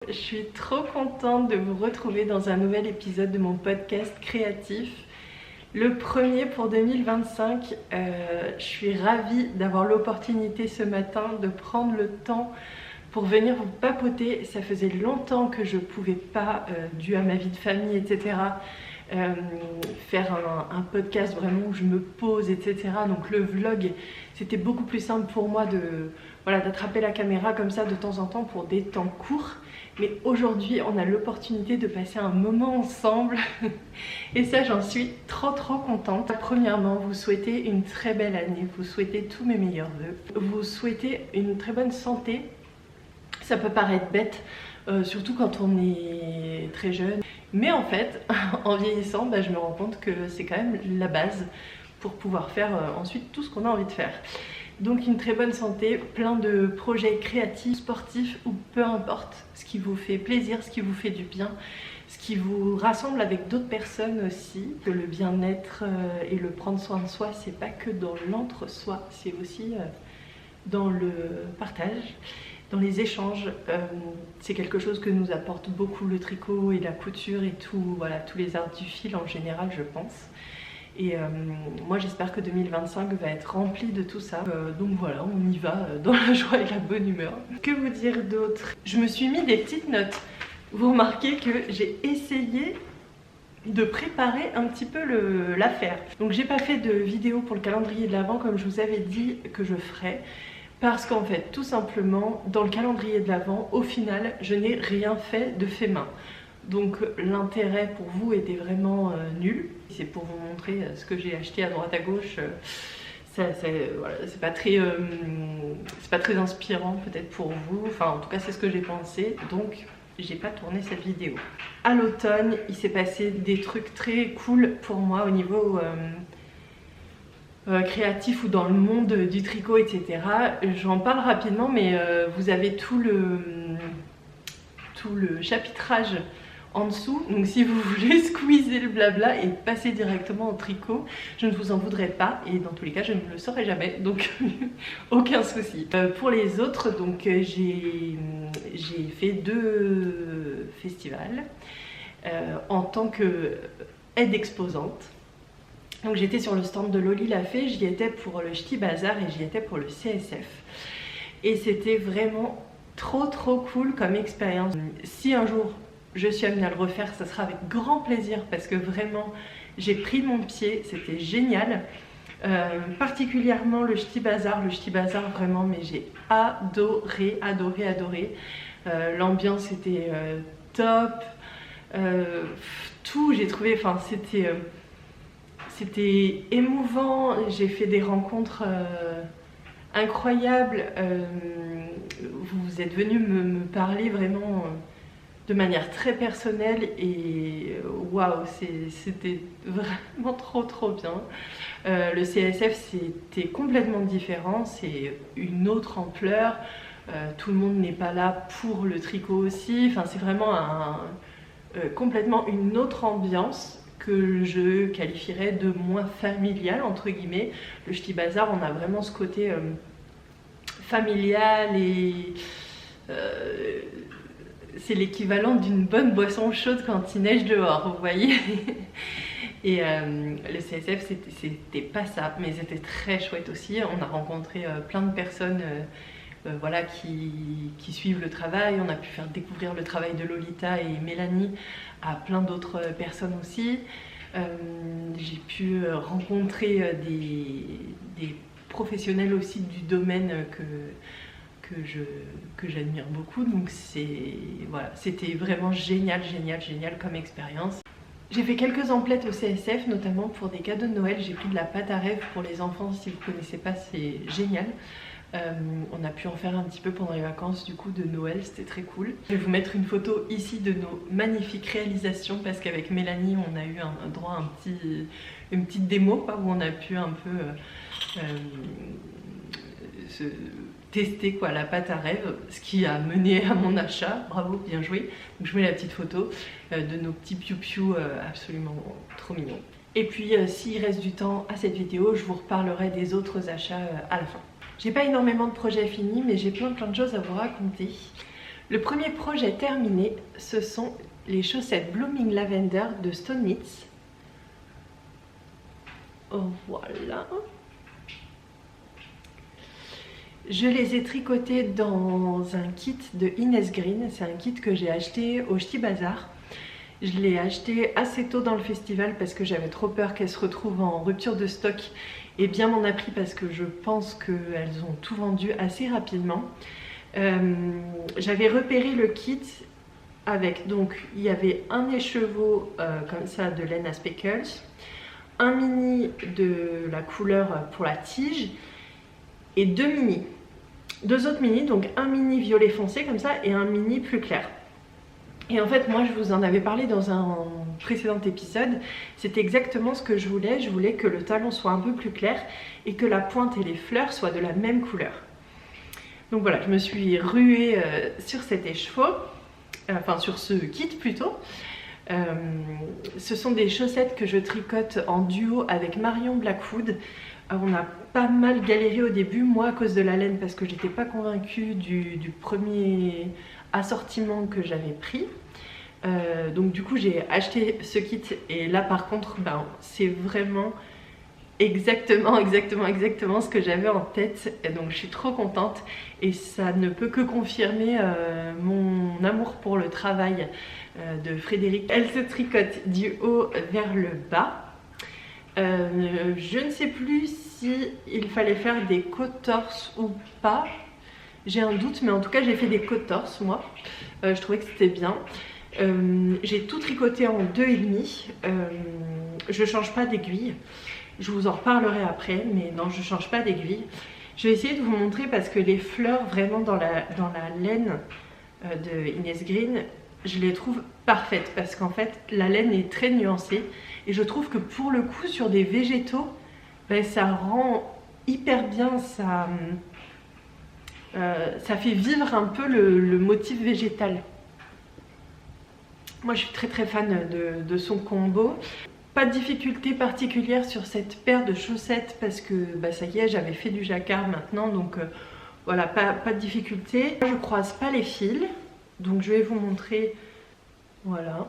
Je suis trop contente de vous retrouver dans un nouvel épisode de mon podcast créatif. Le premier pour 2025. Je suis ravie d'avoir l'opportunité ce matin de prendre le temps pour venir vous papoter. Ça faisait longtemps que je ne pouvais pas, dû à ma vie de famille, etc., faire un podcast vraiment où je me pose, etc. Donc le vlog, c'était beaucoup plus simple pour moi d'attraper la caméra comme ça de temps en temps pour des temps courts. Mais aujourd'hui, on a l'opportunité de passer un moment ensemble et ça, j'en suis trop contente. Premièrement, vous souhaitez une très belle année, vous souhaitez tous mes meilleurs vœux, vous souhaitez une très bonne santé. Ça peut paraître bête, surtout quand on est très jeune. Mais en fait, en vieillissant, je me rends compte que c'est quand même la base pour pouvoir faire ensuite tout ce qu'on a envie de faire. Donc une très bonne santé, plein de projets créatifs, sportifs ou peu importe, ce qui vous fait plaisir, ce qui vous fait du bien, ce qui vous rassemble avec d'autres personnes aussi. Que le bien-être et le prendre soin de soi, c'est pas que dans l'entre-soi, c'est aussi dans le partage, dans les échanges. C'est quelque chose que nous apporte beaucoup le tricot et la couture et tout, voilà, tous les arts du fil en général, je pense. Et moi j'espère que 2025 va être rempli de tout ça. Donc voilà, on y va dans la joie et la bonne humeur. Que vous dire d'autre? Je me suis mis des petites notes. Vous remarquez que j'ai essayé de préparer un petit peu l'affaire. Donc j'ai pas fait de vidéo pour le calendrier de l'Avent comme je vous avais dit que je ferais. Parce qu'en fait, tout simplement, dans le calendrier de l'Avent, au final, je n'ai rien fait de fait main. Donc l'intérêt pour vous était vraiment nul. C'est pour vous montrer ce que j'ai acheté à droite à gauche. Voilà, c'est pas très inspirant peut-être pour vous. Enfin, en tout cas, c'est ce que j'ai pensé. Donc, j'ai pas tourné cette vidéo. À l'automne, il s'est passé des trucs très cool pour moi au niveau créatif ou dans le monde du tricot, etc. J'en parle rapidement, mais vous avez tout le chapitrage en dessous, donc si vous voulez squeezer le blabla et passer directement au tricot, je ne vous en voudrais pas et dans tous les cas je ne le saurai jamais, donc aucun souci. Pour les autres, donc j'ai fait 2 festivals en tant qu'aide exposante. Donc j'étais sur le stand de Loli la Fée, j'y étais pour le Ch'ti Bazar et j'y étais pour le CSF. Et c'était vraiment trop cool comme expérience. Si un jour je suis amenée à le refaire, ça sera avec grand plaisir parce que vraiment j'ai pris mon pied, c'était génial. Particulièrement le Ch'ti Bazar vraiment, mais j'ai adoré. L'ambiance était top, tout j'ai trouvé, enfin c'était émouvant, j'ai fait des rencontres incroyables. Vous êtes venus me parler vraiment de manière très personnelle et waouh, c'était vraiment trop bien. Le CSF c'était complètement différent, c'est une autre ampleur. Tout le monde n'est pas là pour le tricot aussi. Enfin, c'est vraiment complètement une autre ambiance que je qualifierais de moins familial entre guillemets. Le Ch'ti Bazar, on a vraiment ce côté familial et c'est l'équivalent d'une bonne boisson chaude quand il neige dehors, vous voyez. Et le CSF c'était pas ça, mais c'était très chouette aussi. On a rencontré plein de personnes voilà, qui suivent le travail. On a pu faire découvrir le travail de Lolita et Mélanie à plein d'autres personnes aussi. J'ai pu rencontrer des professionnels aussi du domaine que j'admire beaucoup. Donc voilà, c'était vraiment génial comme expérience. J'ai fait quelques emplettes au CSF, notamment pour des cadeaux de Noël. J'ai pris de la pâte à rêve pour les enfants, si vous ne connaissez pas, c'est génial. On a pu en faire un petit peu pendant les vacances du coup de Noël, c'était très cool. Je vais vous mettre une photo ici de nos magnifiques réalisations parce qu'avec Mélanie on a eu un droit à une petite démo quoi, où on a pu un peu tester quoi, la pâte à rêve, ce qui a mené à mon achat. Bravo, bien joué. Donc je mets la petite photo de nos petits piou-piou absolument trop mignons. Et puis s'il reste du temps à cette vidéo, je vous reparlerai des autres achats à la fin. J'ai pas énormément de projets finis, mais j'ai plein de choses à vous raconter. Le premier projet terminé, ce sont les chaussettes Blooming Lavender de Stone Knits. Oh, voilà. Je les ai tricotés dans un kit de Inès Green. C'est un kit que j'ai acheté au Ch'ti Bazar. Je l'ai acheté assez tôt dans le festival parce que j'avais trop peur qu'elles se retrouvent en rupture de stock. Et bien m'en a pris parce que je pense qu'elles ont tout vendu assez rapidement. J'avais repéré le kit avec, donc il y avait un écheveau comme ça de laine à speckles, un mini de la couleur pour la tige et deux autres mini, donc un mini violet foncé comme ça et un mini plus clair. Et en fait moi je vous en avais parlé dans un précédent épisode, c'était exactement ce que je voulais que le talon soit un peu plus clair et que la pointe et les fleurs soient de la même couleur. Donc voilà, je me suis ruée sur cet écheveau, enfin sur ce kit plutôt. Ce sont des chaussettes que je tricote en duo avec Marion Blackwood. On a pas mal galéré au début, moi à cause de la laine parce que j'étais pas convaincue du premier assortiment que j'avais pris. Donc du coup j'ai acheté ce kit et là par contre c'est vraiment exactement ce que j'avais en tête, et donc je suis trop contente et ça ne peut que confirmer mon amour pour le travail de Frédéric. Elle se tricote du haut vers le bas. Je ne sais plus si il fallait faire des côtes torses ou pas, j'ai un doute, mais en tout cas j'ai fait des côtes torses moi. Je trouvais que c'était bien. J'ai tout tricoté en 2,5. Je change pas d'aiguille. Je vous en reparlerai après, mais non, je change pas d'aiguille. Je vais essayer de vous montrer parce que les fleurs vraiment dans la laine de Inès Green, je les trouve parfaites parce qu'en fait la laine est très nuancée et je trouve que pour le coup sur des végétaux, ça rend hyper bien, ça fait vivre un peu le motif végétal. Moi je suis très fan de son combo. Pas de difficulté particulière sur cette paire de chaussettes parce que ça y est, j'avais fait du jacquard maintenant, donc voilà, pas de difficulté. Je croise pas les fils, donc je vais vous montrer, voilà,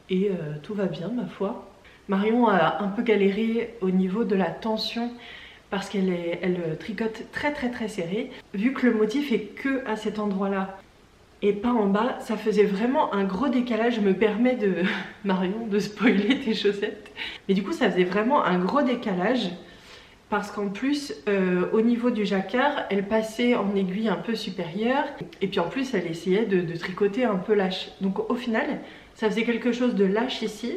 et tout va bien ma foi. Marion a un peu galéré au niveau de la tension parce qu'elle tricote très serré. Vu que le motif est que à cet endroit là et pas en bas, ça faisait vraiment un gros décalage. Je me permets de, Marion, de spoiler tes chaussettes. Mais du coup ça faisait vraiment un gros décalage parce qu'en plus au niveau du jacquard, elle passait en aiguille un peu supérieure et puis en plus elle essayait de tricoter un peu lâche. Donc au final ça faisait quelque chose de lâche ici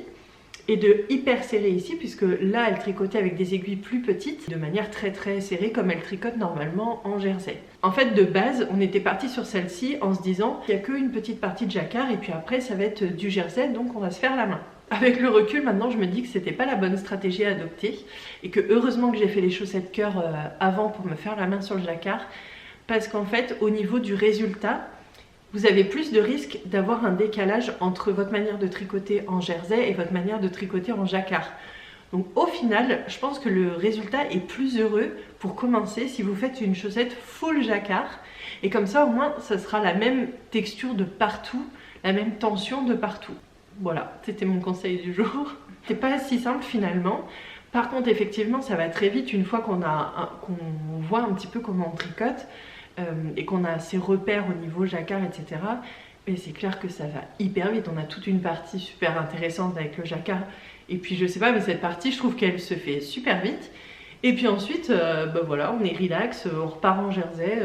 et de hyper serré ici, puisque là elle tricotait avec des aiguilles plus petites de manière très serrée comme elle tricote normalement en jersey. En fait de base on était parti sur celle-ci en se disant il n'y a qu'une petite partie de jacquard et puis après ça va être du jersey, donc on va se faire la main. Avec le recul maintenant je me dis que c'était pas la bonne stratégie à adopter et que heureusement que j'ai fait les chaussettes cœur avant pour me faire la main sur le jacquard, parce qu'en fait au niveau du résultat vous avez plus de risques d'avoir un décalage entre votre manière de tricoter en jersey et votre manière de tricoter en jacquard. Donc au final, je pense que le résultat est plus heureux pour commencer si vous faites une chaussette full jacquard. Et comme ça au moins ça sera la même texture de partout, la même tension de partout. Voilà, c'était mon conseil du jour. C'est pas si simple finalement. Par contre effectivement ça va très vite une fois qu'on voit un petit peu comment on tricote. Et qu'on a ses repères au niveau jacquard, etc. Et c'est clair que ça va hyper vite. On a toute une partie super intéressante avec le jacquard. Et puis je sais pas, mais cette partie, je trouve qu'elle se fait super vite. Et puis ensuite, voilà, on est relax, on repart en jersey,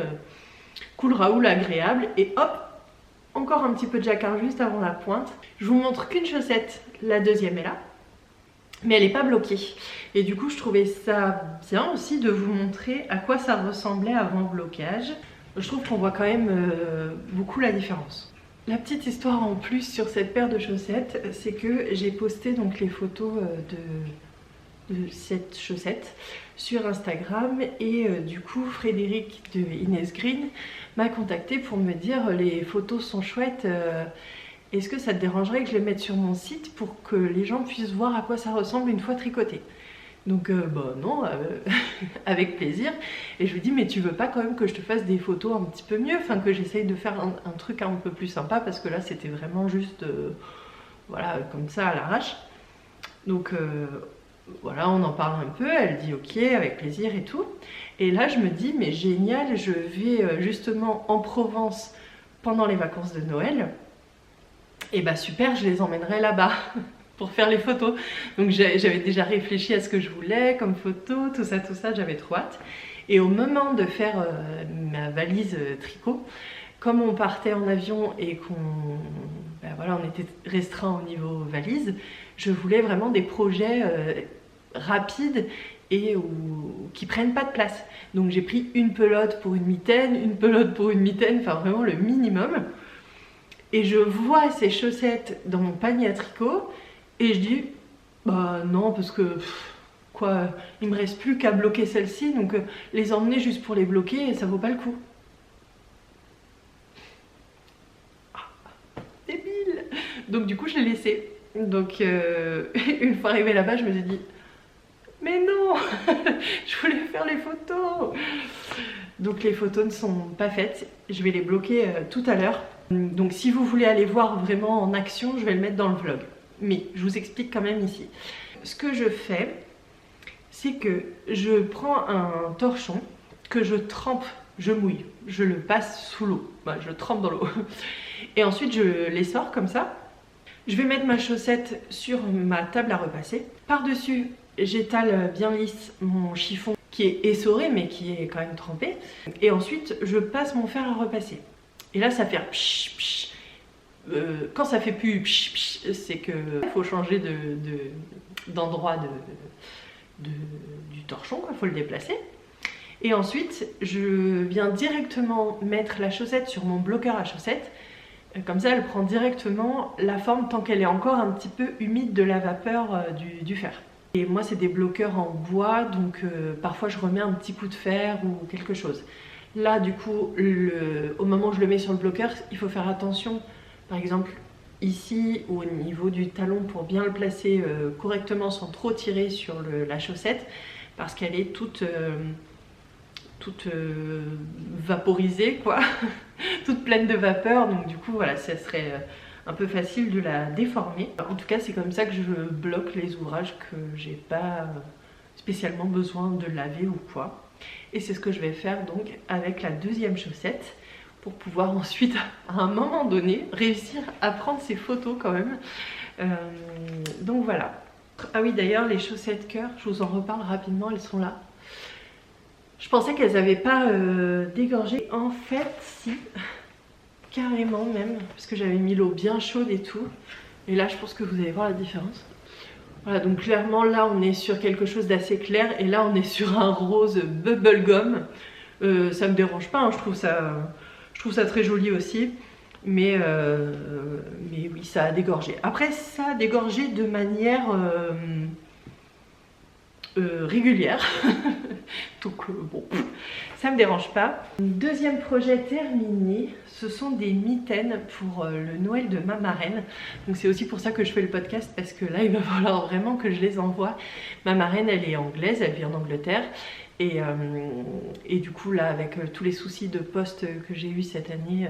cool raoul, agréable. Et hop, encore un petit peu de jacquard juste avant la pointe. Je vous montre qu'une chaussette, la deuxième est là. Mais elle n'est pas bloquée. Et du coup je trouvais ça bien aussi de vous montrer à quoi ça ressemblait avant blocage. Je trouve qu'on voit quand même beaucoup la différence. La petite histoire en plus sur cette paire de chaussettes, c'est que j'ai posté donc les photos de cette chaussette sur Instagram et du coup Frédéric de Inès Green m'a contacté pour me dire les photos sont chouettes. Est-ce que ça te dérangerait que je les mette sur mon site pour que les gens puissent voir à quoi ça ressemble une fois tricoté? Donc bah non, avec plaisir. Et je lui dis mais tu veux pas quand même que je te fasse des photos un petit peu mieux, enfin que j'essaye de faire un truc un peu plus sympa, parce que là c'était vraiment juste voilà, comme ça à l'arrache. Donc voilà, on en parle un peu, elle dit ok, avec plaisir et tout. Et là je me dis mais génial, je vais justement en Provence pendant les vacances de Noël. Et bah super, je les emmènerai là-bas pour faire les photos. Donc j'avais déjà réfléchi à ce que je voulais comme photo, tout ça, j'avais trop hâte. Et au moment de faire ma valise tricot, comme on partait en avion et ben voilà, on était restreint au niveau valise, je voulais vraiment des projets rapides et qui prennent pas de place. Donc j'ai pris une pelote pour une mitaine, une pelote pour une mitaine, enfin vraiment le minimum. Et je vois ces chaussettes dans mon panier à tricot et je dis bah non, parce que quoi, il me reste plus qu'à bloquer celle-ci, donc les emmener juste pour les bloquer, ça vaut pas le coup. Débile. Donc du coup je l'ai laissé. Donc une fois arrivée là-bas, je me suis dit mais non, je voulais faire les photos. Donc les photos ne sont pas faites, je vais les bloquer tout à l'heure. Donc si vous voulez aller voir vraiment en action, je vais le mettre dans le vlog. Mais je vous explique quand même ici. Ce que je fais, c'est que je prends un torchon que je trempe, je mouille, je le passe sous l'eau, enfin, je trempe dans l'eau. Et ensuite je les sors comme ça. Je vais mettre ma chaussette sur ma table à repasser. Par-dessus, j'étale bien lisse mon chiffon qui est essoré mais qui est quand même trempé. Et ensuite, je passe mon fer à repasser. Et là, ça fait psh, psh. Quand ça fait plus psh, psh, c'est que faut changer d'endroit du torchon, il faut le déplacer. Et ensuite, je viens directement mettre la chaussette sur mon bloqueur à chaussettes. Comme ça, elle prend directement la forme tant qu'elle est encore un petit peu humide de la vapeur du fer. Et moi, c'est des bloqueurs en bois, donc parfois je remets un petit coup de fer ou quelque chose. Là, du coup, au moment où je le mets sur le bloqueur, il faut faire attention, par exemple, ici ou au niveau du talon pour bien le placer correctement sans trop tirer sur la chaussette, parce qu'elle est toute vaporisée, quoi, toute pleine de vapeur, donc du coup, voilà, ça serait un peu facile de la déformer. En tout cas, c'est comme ça que je bloque les ouvrages que j'ai pas spécialement besoin de laver ou quoi. Et c'est ce que je vais faire donc avec la deuxième chaussette pour pouvoir ensuite, à un moment donné, réussir à prendre ces photos quand même. Donc voilà. Ah oui, d'ailleurs, les chaussettes cœur, je vous en reparle rapidement, elles sont là. Je pensais qu'elles n'avaient pas dégorgé. En fait, si, carrément même, parce que j'avais mis l'eau bien chaude et tout. Et là, je pense que vous allez voir la différence. Voilà, donc clairement là on est sur quelque chose d'assez clair et là on est sur un rose bubblegum. Ça me dérange pas, hein, je trouve ça très joli aussi, mais oui, ça a dégorgé. Après, ça a dégorgé de manière régulière, donc bon, ça me dérange pas. Deuxième projet terminé, ce sont des mitaines pour le Noël de ma marraine. Donc c'est aussi pour ça que je fais le podcast, parce que là il va falloir vraiment que je les envoie. Ma marraine, elle est anglaise, elle vit en Angleterre. Et du coup là, avec tous les soucis de poste que j'ai eu cette année,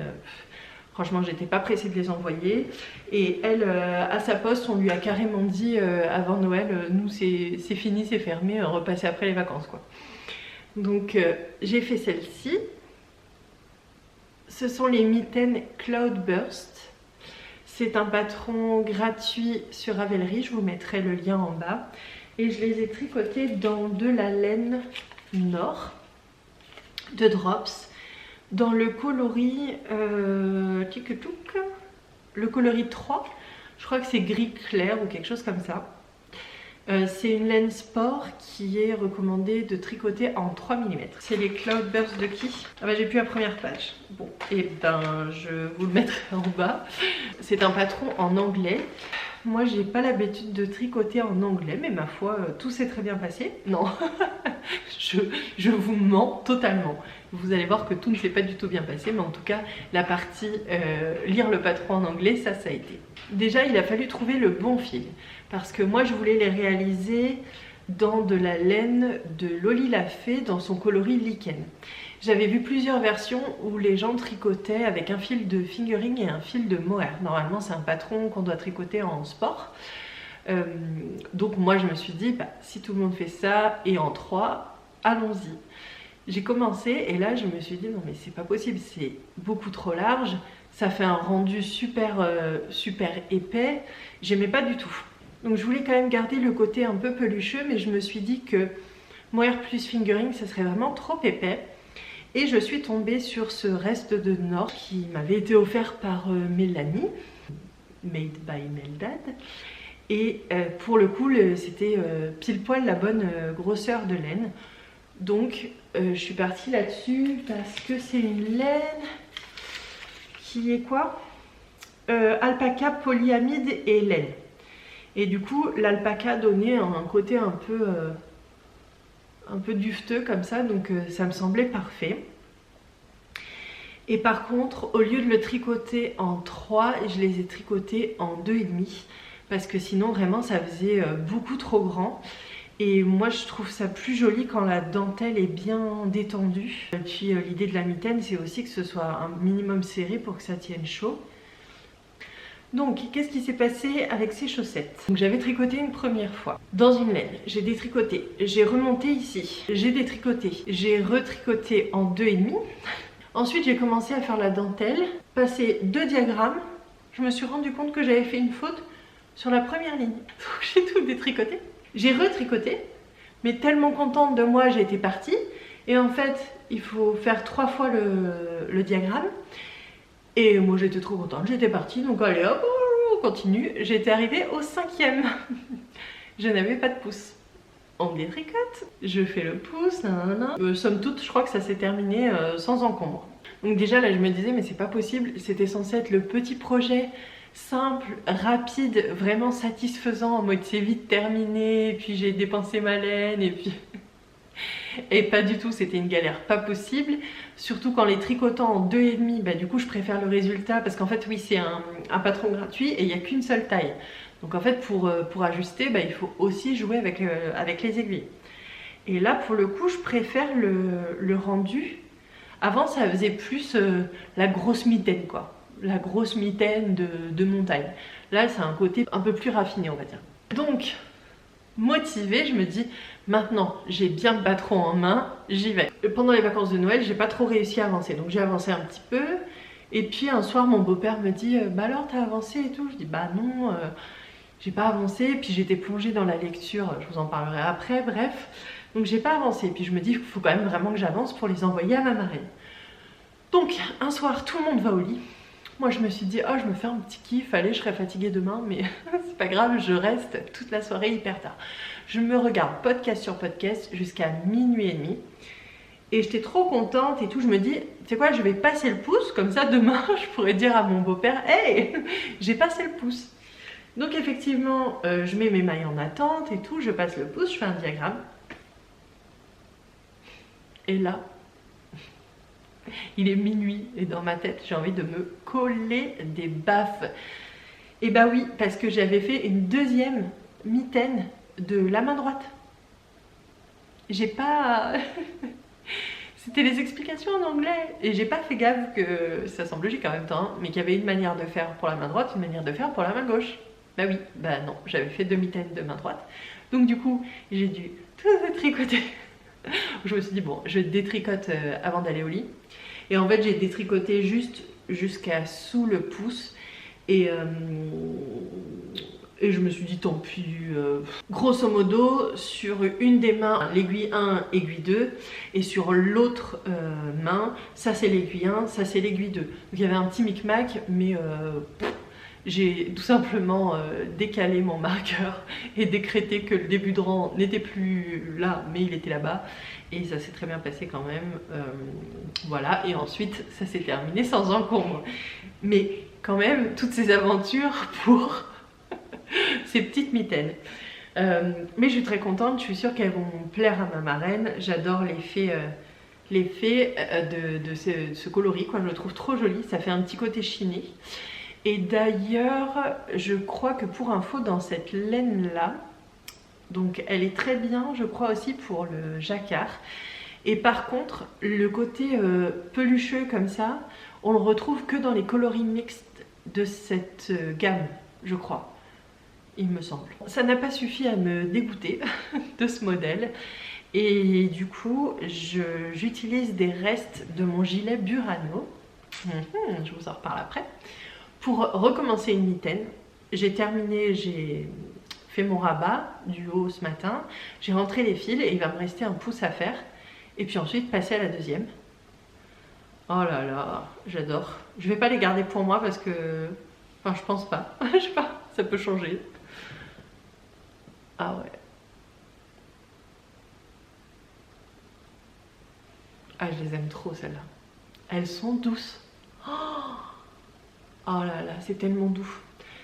franchement j'étais pas pressée de les envoyer. Et elle, à sa poste, on lui a carrément dit avant Noël, nous c'est fini, c'est fermé, repassez après les vacances quoi. Donc j'ai fait celle-ci. Ce sont les mitaines Cloudburst. C'est un patron gratuit sur Ravelry, je vous mettrai le lien en bas. Et je les ai tricotées dans de la laine Nord de Drops, dans le coloris le coloris 3, je crois que c'est gris clair ou quelque chose comme ça. C'est une laine sport qui est recommandée de tricoter en 3 mm. C'est les Cloudburst de qui? Ah bah j'ai plus la première page. Bon, et ben je vous le mettrai en bas. C'est un patron en anglais. Moi j'ai pas l'habitude de tricoter en anglais, mais ma foi tout s'est très bien passé. Non, je vous mens totalement. Vous allez voir que tout ne s'est pas du tout bien passé, mais en tout cas la partie lire le patron en anglais, ça a été. Déjà il a fallu trouver le bon fil, parce que moi je voulais les réaliser dans de la laine de Loli la Fée dans son coloris lichen. J'avais vu plusieurs versions où les gens tricotaient avec un fil de fingering et un fil de mohair. Normalement c'est un patron qu'on doit tricoter en sport. Donc moi je me suis dit, si tout le monde fait ça et en 3, allons-y. J'ai commencé et là je me suis dit non mais c'est pas possible, c'est beaucoup trop large, ça fait un rendu super épais, j'aimais pas du tout. Donc je voulais quand même garder le côté un peu pelucheux, mais je me suis dit que mohair plus fingering ça serait vraiment trop épais. Et je suis tombée sur ce reste de Nord qui m'avait été offert par Mélanie, made by Meldad. Et pour le coup c'était pile poil la bonne grosseur de laine. Donc je suis partie là-dessus parce que c'est une laine qui est quoi, alpaca, polyamide et laine. Et du coup l'alpaca donnait un côté un peu dufteux comme ça, donc ça me semblait parfait. Et par contre, au lieu de le tricoter en 3, je les ai tricotés en 2,5 parce que sinon vraiment ça faisait beaucoup trop grand. Et moi je trouve ça plus joli quand la dentelle est bien détendue. Et puis l'idée de la mitaine c'est aussi que ce soit un minimum serré pour que ça tienne chaud. Donc qu'est-ce qui s'est passé avec ces chaussettes? Donc j'avais tricoté une première fois dans une laine, j'ai détricoté, j'ai remonté ici, j'ai détricoté, j'ai retricoté en 2,5. Ensuite j'ai commencé à faire la dentelle, passé 2 diagrammes, je me suis rendu compte que j'avais fait une faute sur la première ligne. Donc j'ai tout détricoté. J'ai retricoté, mais tellement contente de moi, j'ai été partie. Et en fait, il faut faire 3 fois le diagramme. Et moi, j'étais trop contente, j'étais partie. Donc allez hop, on continue. J'étais arrivée au 5e. Je n'avais pas de pouce. On détricote, je fais le pouce, nanana. Somme toute, je crois que ça s'est terminé sans encombre. Donc déjà, là, je me disais, mais c'est pas possible. C'était censé être le petit projet simple, rapide, vraiment satisfaisant, en mode c'est vite terminé, et puis j'ai dépensé ma laine, et puis... Et pas du tout, c'était une galère pas possible, surtout qu'en les tricotant en 2,5, du coup je préfère le résultat, parce qu'en fait oui c'est un patron gratuit et il n'y a qu'une seule taille. Donc en fait pour ajuster, il faut aussi jouer avec les aiguilles. Et là pour le coup je préfère le rendu. Avant ça faisait plus la grosse mitaine quoi. La grosse mitaine de montagne. Là c'est un côté un peu plus raffiné on va dire. Donc motivée, je me dis maintenant j'ai bien le patron en main, j'y vais. Pendant les vacances de Noël j'ai pas trop réussi à avancer, donc j'ai avancé un petit peu. Et puis un soir mon beau-père me dit bah alors t'as avancé et tout. Je dis bah non, j'ai pas avancé. Puis j'étais plongée dans la lecture, je vous en parlerai après, bref. Donc j'ai pas avancé. Puis je me dis qu'il faut quand même vraiment que j'avance pour les envoyer à ma marraine. Donc un soir tout le monde va au lit. Moi je me suis dit, oh je me fais un petit kiff, allez je serai fatiguée demain, mais c'est pas grave, je reste toute la soirée hyper tard. Je me regarde podcast sur podcast jusqu'à minuit et demi. Et j'étais trop contente et tout, je me dis, tu sais quoi, je vais passer le pouce, comme ça demain je pourrais dire à mon beau-père, hey, j'ai passé le pouce. Donc effectivement, je mets mes mailles en attente et tout, je passe le pouce, je fais un diagramme. Et là... il est minuit et dans ma tête j'ai envie de me coller des baffes. Et bah oui, parce que j'avais fait une deuxième mitaine de la main droite. J'ai pas... C'était les explications en anglais et j'ai pas fait gaffe que ça semble logique en même temps, mais qu'il y avait une manière de faire pour la main droite, une manière de faire pour la main gauche. Bah oui, bah non, j'avais fait 2 mitaines de main droite. Donc du coup, j'ai dû tout détricoter. Je me suis dit bon, je détricote avant d'aller au lit. Et en fait j'ai détricoté juste jusqu'à sous le pouce. Et je me suis dit tant pis. Grosso modo, sur une des mains, l'aiguille 1, aiguille 2. Et sur l'autre main, ça c'est l'aiguille 1, ça c'est l'aiguille 2. Donc il y avait un petit micmac, mais... j'ai tout simplement décalé mon marqueur et décrété que le début de rang n'était plus là, mais il était là-bas. Et ça s'est très bien passé quand même. Voilà, et ensuite ça s'est terminé sans encombre. Mais quand même, toutes ces aventures pour ces petites mitaines. Mais je suis très contente, je suis sûre qu'elles vont plaire à ma marraine. J'adore l'effet de ce coloris, quoi. Je le trouve trop joli, ça fait un petit côté chiné. Et d'ailleurs, je crois que pour info, dans cette laine là, Donc elle est très bien, je crois aussi pour le jacquard. Et par contre, le côté pelucheux comme ça, on le retrouve que dans les coloris mixtes de cette gamme, je crois. Il me semble. Ça n'a pas suffi à me dégoûter de ce modèle. Et du coup, j'utilise des restes de mon gilet Burano. Je vous en reparle après. Pour recommencer une mitaine. J'ai terminé, j'ai fait mon rabat du haut ce matin. J'ai rentré les fils et il va me rester un pouce à faire. Et puis ensuite passer à la deuxième. Oh là là, j'adore. Je vais pas les garder pour moi parce que... Enfin, je pense pas. Je sais pas, ça peut changer. Ah ouais. Ah, je les aime trop celles-là. Elles sont douces. Oh là là, c'est tellement doux.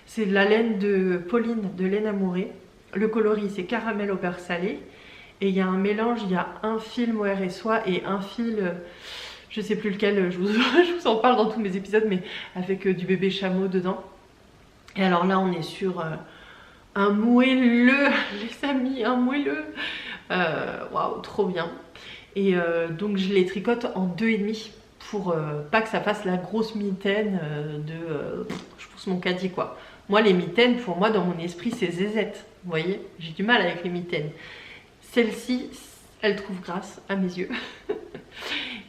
C'est de la laine de Pauline, de laine amourée. Le coloris, c'est caramel au beurre salé. Et il y a un mélange, il y a un fil mohair et soie et un fil, je sais plus lequel, je vous en parle dans tous mes épisodes, mais avec du bébé chameau dedans. Et alors là, on est sur un moelleux, les amis, un moelleux. Waouh, trop bien. Et donc je les tricote en 2,5 pour pas que ça fasse la grosse mitaine je pousse mon caddie quoi. Moi les mitaines, pour moi dans mon esprit c'est zézette, vous voyez, j'ai du mal avec les mitaines. Celle-ci, elle trouve grâce à mes yeux.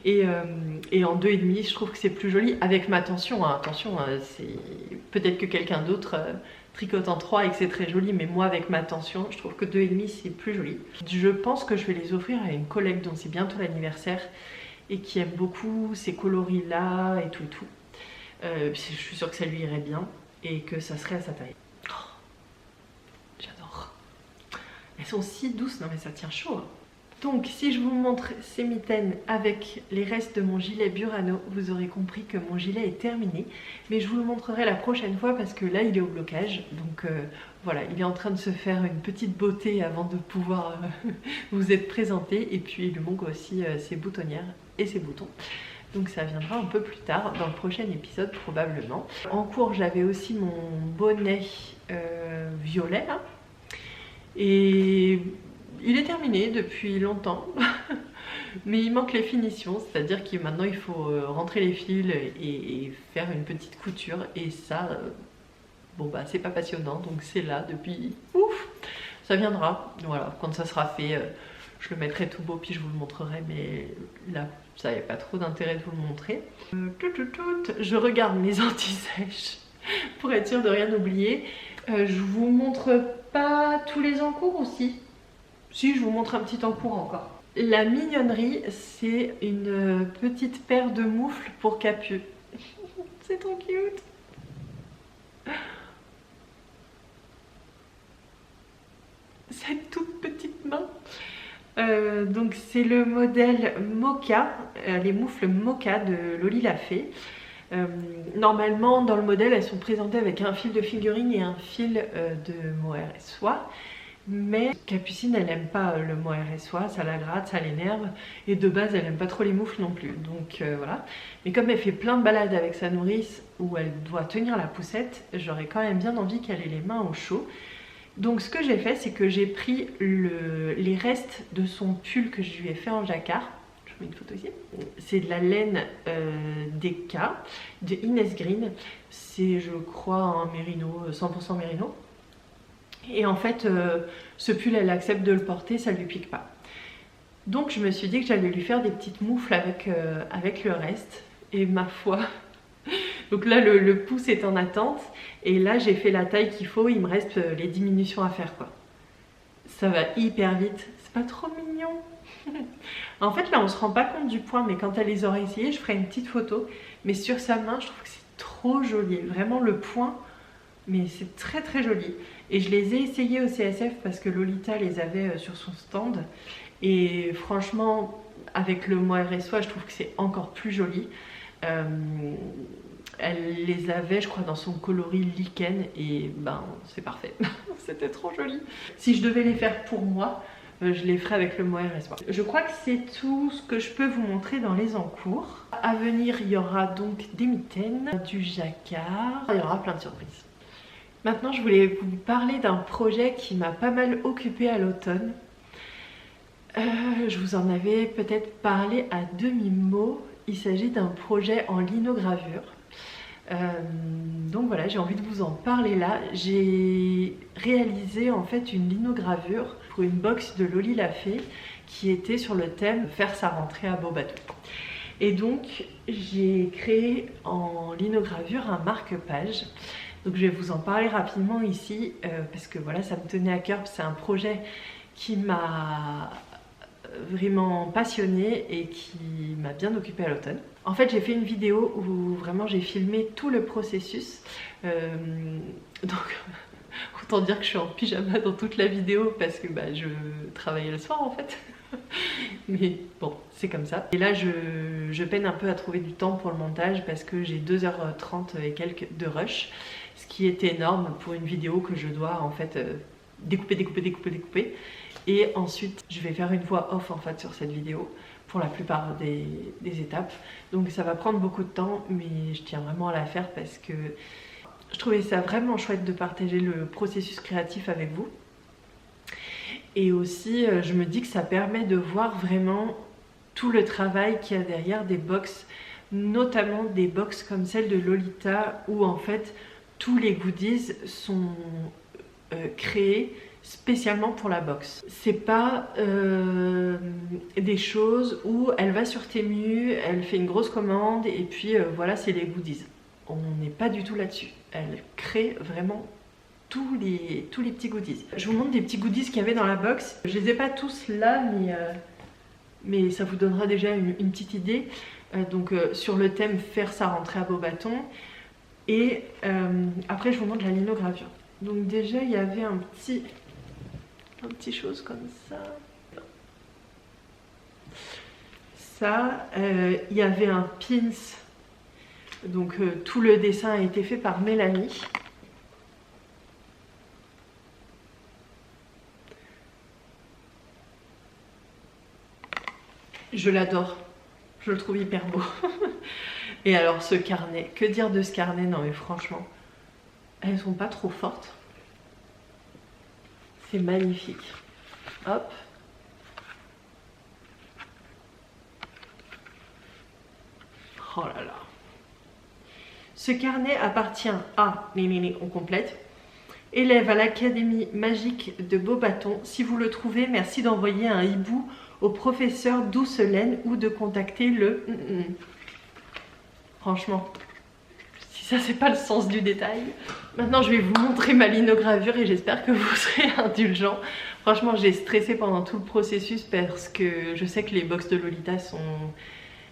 et en 2,5 je trouve que c'est plus joli avec ma tension, hein. Attention, c'est peut-être que quelqu'un d'autre tricote en 3 et que c'est très joli, mais moi avec ma tension je trouve que 2,5 c'est plus joli. Je pense que je vais les offrir à une collègue dont c'est bientôt l'anniversaire et qui aime beaucoup ces coloris là et tout et tout. Je suis sûre que ça lui irait bien et que ça serait à sa taille. Oh, j'adore. Elles sont si douces, non mais ça tient chaud, hein. Donc si je vous montre ces mitaines avec les restes de mon gilet Burano, vous aurez compris que mon gilet est terminé. Mais je vous le montrerai la prochaine fois parce que là il est au blocage. Donc voilà, il est en train de se faire une petite beauté avant de pouvoir vous être présenté. Et puis il lui manque aussi ses boutonnières et ses boutons. Donc ça viendra un peu plus tard dans le prochain épisode probablement. En cours j'avais aussi mon bonnet violet là. Et il est terminé depuis longtemps, mais il manque les finitions, c'est-à-dire que maintenant il faut rentrer les fils et faire une petite couture, et ça, bon bah c'est pas passionnant, donc c'est là depuis, ouf, ça viendra, voilà, quand ça sera fait, je le mettrai tout beau puis je vous le montrerai, mais là ça n'avait pas trop d'intérêt de vous le montrer. Je regarde mes anti-sèches pour être sûre de rien oublier. Je vous montre pas tous les encours aussi. Si, je vous montre un petit encours encore. La mignonnerie, c'est une petite paire de moufles pour Capu. C'est trop cute. Cette toute petite main. Donc c'est le modèle Mocha, les moufles Mocha de Loli Lafay. Normalement dans le modèle elles sont présentées avec un fil de fingering et un fil de mohair et soie. Mais Capucine elle aime pas le mohair et soie, ça la gratte, ça l'énerve, et de base elle aime pas trop les moufles non plus, donc voilà. Mais comme elle fait plein de balades avec sa nourrice où elle doit tenir la poussette, j'aurais quand même bien envie qu'elle ait les mains au chaud. Donc ce que j'ai fait, c'est que j'ai pris les restes de son pull que je lui ai fait en jacquard. Je vous mets une photo ici. C'est de la laine d'Eka, de Inès Green. C'est je crois un mérino, 100% mérino. Et en fait, ce pull, elle accepte de le porter, ça lui pique pas. Donc je me suis dit que j'allais lui faire des petites moufles avec le reste. Et ma foi, donc là le pouce est en attente. Et là j'ai fait la taille qu'il faut, il me reste les diminutions à faire quoi. Ça va hyper vite, c'est pas trop mignon. En fait là on se rend pas compte du poids, mais quand elle les aura essayées, je ferai une petite photo. Mais sur sa main, je trouve que c'est trop joli, vraiment le point. Mais c'est très très joli. Et je les ai essayés au CSF parce que Lolita les avait sur son stand. Et franchement, avec le mohair et soie, je trouve que c'est encore plus joli. Elle les avait, je crois, dans son coloris lichen. Et ben, c'est parfait. C'était trop joli. Si je devais les faire pour moi, je les ferais avec le mohair et soie. Je crois que c'est tout ce que je peux vous montrer dans les encours. À venir, il y aura donc des mitaines, du jacquard. Il y aura plein de surprises. Maintenant je voulais vous parler d'un projet qui m'a pas mal occupée à l'automne. Je vous en avais peut-être parlé à demi-mot. Il s'agit d'un projet en linogravure. Donc voilà, j'ai envie de vous en parler là. J'ai réalisé en fait une linogravure pour une box de Loli la Fée qui était sur le thème faire sa rentrée à Beaubaton. Et donc j'ai créé en linogravure un marque-page. Donc je vais vous en parler rapidement ici parce que voilà, ça me tenait à cœur. C'est un projet qui m'a vraiment passionnée et qui m'a bien occupée à l'automne. En fait, j'ai fait une vidéo où vraiment j'ai filmé tout le processus. Donc autant dire que je suis en pyjama dans toute la vidéo parce que je travaillais le soir en fait. Mais bon, c'est comme ça. Et là, je peine un peu à trouver du temps pour le montage parce que j'ai 2h30 et quelques de rush, ce qui est énorme pour une vidéo que je dois en fait découper. Et ensuite, je vais faire une voix off en fait sur cette vidéo pour la plupart des étapes. Donc ça va prendre beaucoup de temps, mais je tiens vraiment à la faire parce que je trouvais ça vraiment chouette de partager le processus créatif avec vous. Et aussi, je me dis que ça permet de voir vraiment tout le travail qu'il y a derrière des box, notamment des box comme celle de Lolita, où en fait tous les goodies sont créés spécialement pour la box. C'est pas des choses où elle va sur Temu, elle fait une grosse commande et puis voilà, c'est les goodies. On n'est pas du tout là-dessus. Elle crée vraiment tous les petits goodies. Je vous montre des petits goodies qu'il y avait dans la box. Je les ai pas tous là, mais ça vous donnera déjà une petite idée. Donc sur le thème faire sa rentrée à Beaubaton. Et après je vous montre la linogravure. Donc déjà il y avait un petit chose comme ça. Ça, il y avait un pins. Donc tout le dessin a été fait par Mélanie. Je l'adore, je le trouve hyper beau. Et alors ce carnet, que dire de ce carnet? Non mais franchement, elles sont pas trop fortes. C'est magnifique. Hop. Oh là là. Ce carnet appartient à, on complète, élève à l'Académie magique de Beaubaton. Si vous le trouvez, merci d'envoyer un hibou au professeur Doucelaine ou de contacter le... Franchement, si ça c'est pas le sens du détail. Maintenant je vais vous montrer ma linogravure et j'espère que vous serez indulgents. Franchement j'ai stressé pendant tout le processus parce que je sais que les box de Lolita sont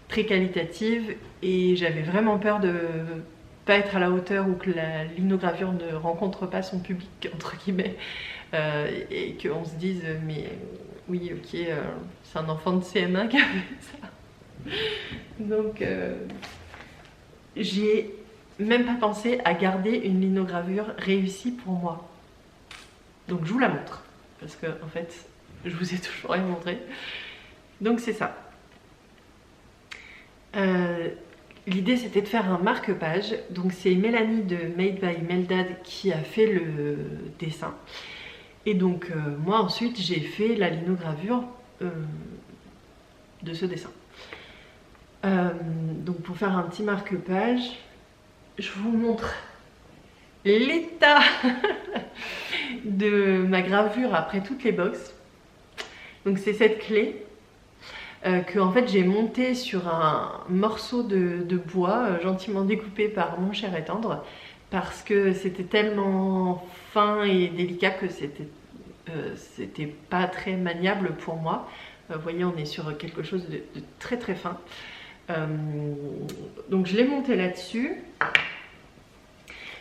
très qualitatives et j'avais vraiment peur de pas être à la hauteur ou que la linogravure ne rencontre pas son public entre guillemets et qu'on se dise mais oui ok c'est un enfant de CM1 qui a fait ça. Donc j'ai même pas pensé à garder une linogravure réussie pour moi. Donc je vous la montre parce que en fait je vous ai toujours rien montré. Donc c'est ça. L'idée c'était de faire un marque-page. Donc c'est Mélanie de Made by Meldad qui a fait le dessin. Et donc moi ensuite j'ai fait la linogravure de ce dessin. Donc pour faire un petit marque-page, je vous montre l'état de ma gravure après toutes les boxes. Donc c'est cette clé que en fait j'ai montée sur un morceau de bois gentiment découpé par mon cher et tendre parce que c'était tellement fin et délicat que c'était pas très maniable pour moi. Vous voyez, on est sur quelque chose de très très fin. Donc je l'ai monté là-dessus.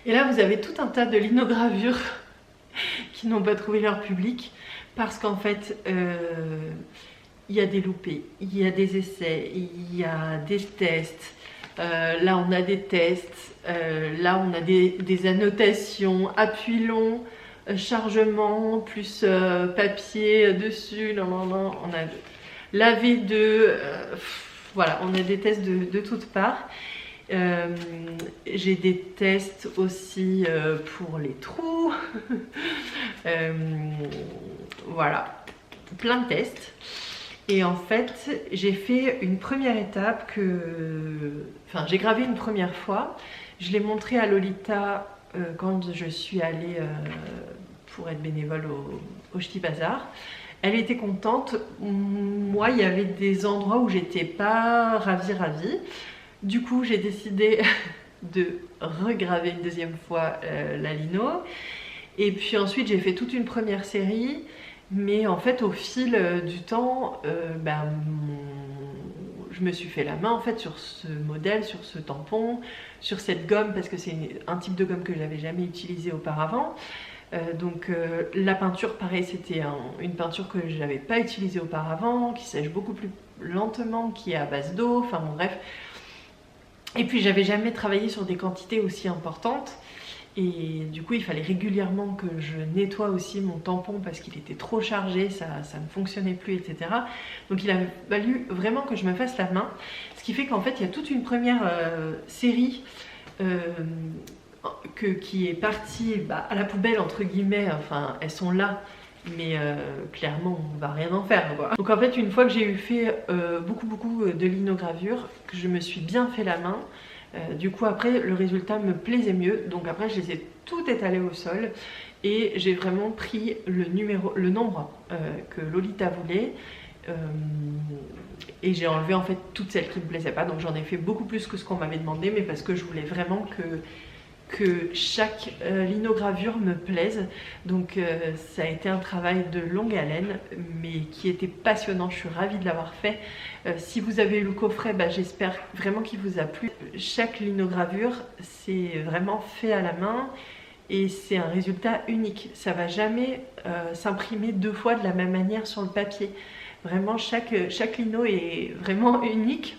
Et là vous avez tout un tas de linogravures qui n'ont pas trouvé leur public parce qu'en fait il y a des loupés, il y a des essais, il y a des tests. Là on a des tests, là on a des annotations, appui long, chargement, plus papier dessus, on a la V2, voilà, on a des tests de toutes parts. J'ai des tests aussi pour les trous. Voilà, plein de tests. Et en fait, j'ai fait une première étape Enfin, j'ai gravé une première fois. Je l'ai montré à Lolita quand je suis allée pour être bénévole au Ch'ti Bazar. Elle était contente. Moi, il y avait des endroits où j'étais pas ravie. Du coup, j'ai décidé de regraver une deuxième fois la lino. Et puis ensuite, j'ai fait toute une première série. Mais en fait, au fil du temps, je me suis fait la main en fait sur ce modèle, sur ce tampon, sur cette gomme, parce que c'est un type de gomme que j'avais jamais utilisé auparavant. La peinture, pareil, c'était une peinture que je n'avais pas utilisée auparavant, qui sèche beaucoup plus lentement, qui est à base d'eau, enfin bon bref. Et puis j'avais jamais travaillé sur des quantités aussi importantes. Et du coup il fallait régulièrement que je nettoie aussi mon tampon parce qu'il était trop chargé, ça ne fonctionnait plus, etc. Donc il a fallu vraiment que je me fasse la main. Ce qui fait qu'en fait il y a toute une première série qui est partie à la poubelle entre guillemets, enfin elles sont là. Mais clairement on va rien en faire quoi. Donc en fait une fois que j'ai eu fait beaucoup de linogravure, que je me suis bien fait la main, du coup après le résultat me plaisait mieux. Donc après je les ai tout étalées au sol et j'ai vraiment pris le nombre que Lolita voulait. Et j'ai enlevé en fait toutes celles qui me plaisaient pas. Donc j'en ai fait beaucoup plus que ce qu'on m'avait demandé, mais parce que je voulais vraiment que chaque linogravure me plaise. Donc ça a été un travail de longue haleine mais qui était passionnant. Je suis ravie de l'avoir fait. Si vous avez eu le coffret, j'espère vraiment qu'il vous a plu. Chaque linogravure c'est vraiment fait à la main et c'est un résultat unique. Ça va jamais s'imprimer deux fois de la même manière sur le papier. Vraiment chaque lino est vraiment unique.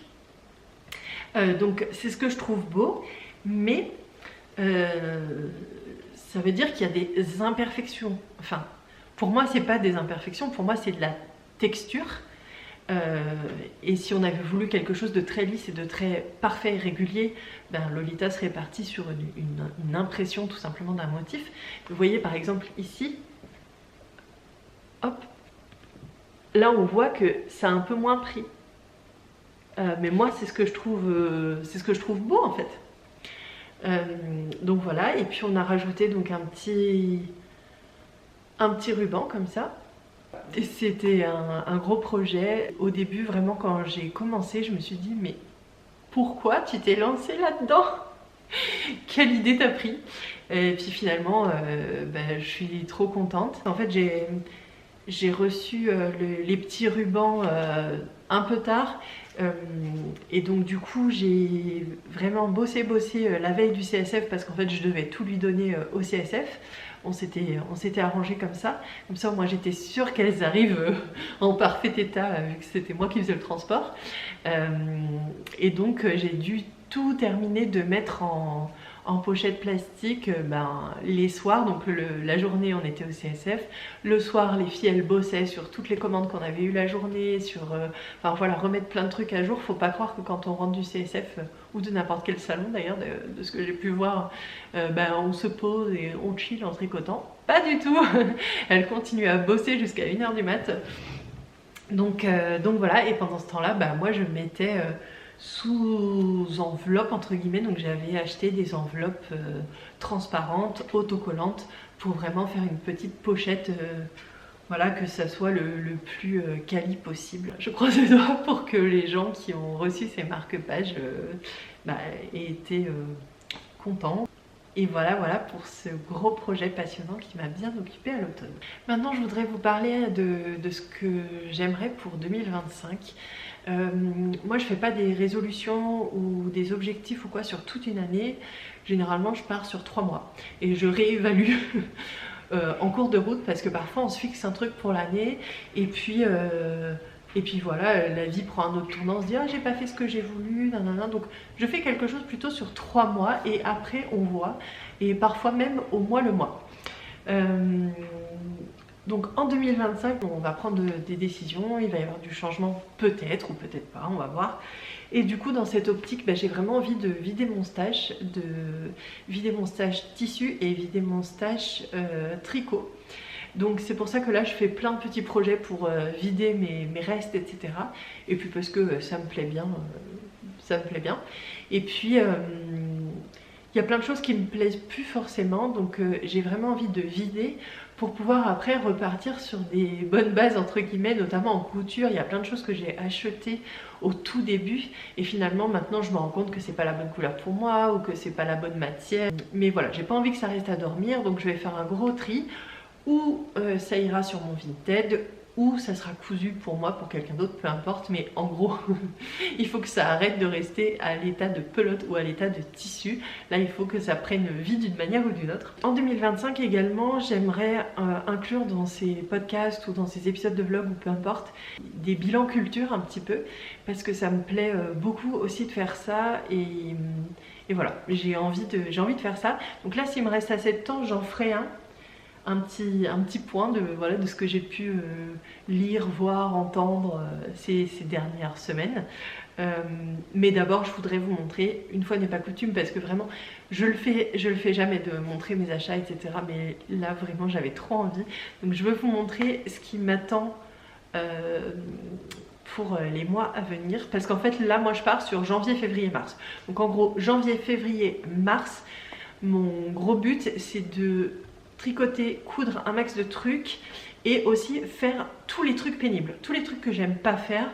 Donc c'est ce que je trouve beau, mais ça veut dire qu'il y a des imperfections. Enfin, pour moi, c'est pas des imperfections, pour moi, c'est de la texture. Et si on avait voulu quelque chose de très lisse et de très parfait et régulier, Lolita serait partie sur une impression tout simplement d'un motif. Vous voyez par exemple ici, hop, là on voit que ça a un peu moins pris. Mais moi, c'est ce que je trouve beau en fait. Donc voilà, et puis on a rajouté donc un petit ruban comme ça. Et c'était un gros projet. Au début, vraiment quand j'ai commencé, je me suis dit mais pourquoi tu t'es lancée là-dedans? Quelle idée t'as pris? Et puis finalement, je suis trop contente. En fait, j'ai reçu les petits rubans un peu tard. Et donc du coup j'ai vraiment bossé la veille du CSF parce qu'en fait je devais tout lui donner au CSF. On s'était arrangé comme ça moi j'étais sûre qu'elles arrivent en parfait état vu que c'était moi qui faisais le transport. Et donc j'ai dû tout terminer de mettre en pochette plastique les soirs. Donc la journée on était au CSF, le soir les filles elles bossaient sur toutes les commandes qu'on avait eues la journée, sur enfin voilà, remettre plein de trucs à jour. Faut pas croire que quand on rentre du CSF ou de n'importe quel salon d'ailleurs, de ce que j'ai pu voir, on se pose et on chill en tricotant. Pas du tout. Elles continuent à bosser jusqu'à 1h du mat. Donc voilà, et pendant ce temps là moi je mettais sous enveloppe entre guillemets. Donc j'avais acheté des enveloppes transparentes, autocollantes, pour vraiment faire une petite pochette, voilà, que ça soit le plus quali possible. Je croise les doigts pour que les gens qui ont reçu ces marque-pages aient été contents. Et voilà pour ce gros projet passionnant qui m'a bien occupée à l'automne. Maintenant je voudrais vous parler de ce que j'aimerais pour 2025. Moi je fais pas des résolutions ou des objectifs ou quoi sur toute une année. Généralement je pars sur 3 mois et je réévalue en cours de route, parce que parfois on se fixe un truc pour l'année et puis voilà, la vie prend un autre tournant, on se dit ah j'ai pas fait ce que j'ai voulu, nanana. Donc je fais quelque chose plutôt sur 3 mois et après on voit, et parfois même au mois le mois. Donc en 2025, on va prendre des décisions, il va y avoir du changement peut-être ou peut-être pas, on va voir. Et du coup dans cette optique, j'ai vraiment envie de vider mon stash, tissu et vider mon stash tricot. Donc c'est pour ça que là je fais plein de petits projets pour vider mes restes, etc. Et puis parce que ça me plaît bien, Et puis il y a plein de choses qui me plaisent plus forcément, donc j'ai vraiment envie de vider pour pouvoir après repartir sur des bonnes bases entre guillemets, notamment en couture. Il y a plein de choses que j'ai achetées au tout début et finalement maintenant je me rends compte que c'est pas la bonne couleur pour moi ou que c'est pas la bonne matière. Mais voilà, j'ai pas envie que ça reste à dormir, donc je vais faire un gros tri. Ou ça ira sur mon Vinted, ou ça sera cousu pour moi, pour quelqu'un d'autre, peu importe. Mais en gros, il faut que ça arrête de rester à l'état de pelote ou à l'état de tissu. Là, il faut que ça prenne vie d'une manière ou d'une autre. En 2025 également, j'aimerais inclure dans ces podcasts ou dans ces épisodes de vlog ou peu importe, des bilans culture un petit peu, parce que ça me plaît beaucoup aussi de faire ça. Et voilà, j'ai envie de faire ça. Donc là, s'il me reste assez de temps, j'en ferai un petit point de ce que j'ai pu lire, voir, entendre ces dernières semaines. Mais d'abord je voudrais vous montrer, une fois n'est pas coutume, parce que vraiment je le fais jamais de montrer mes achats, etc. Mais là vraiment j'avais trop envie. Donc je veux vous montrer ce qui m'attend pour les mois à venir, parce qu'en fait là moi je pars sur janvier, février, mars. Donc en gros janvier, février, mars, mon gros but c'est de tricoter, coudre un max de trucs et aussi faire tous les trucs pénibles, tous les trucs que j'aime pas faire.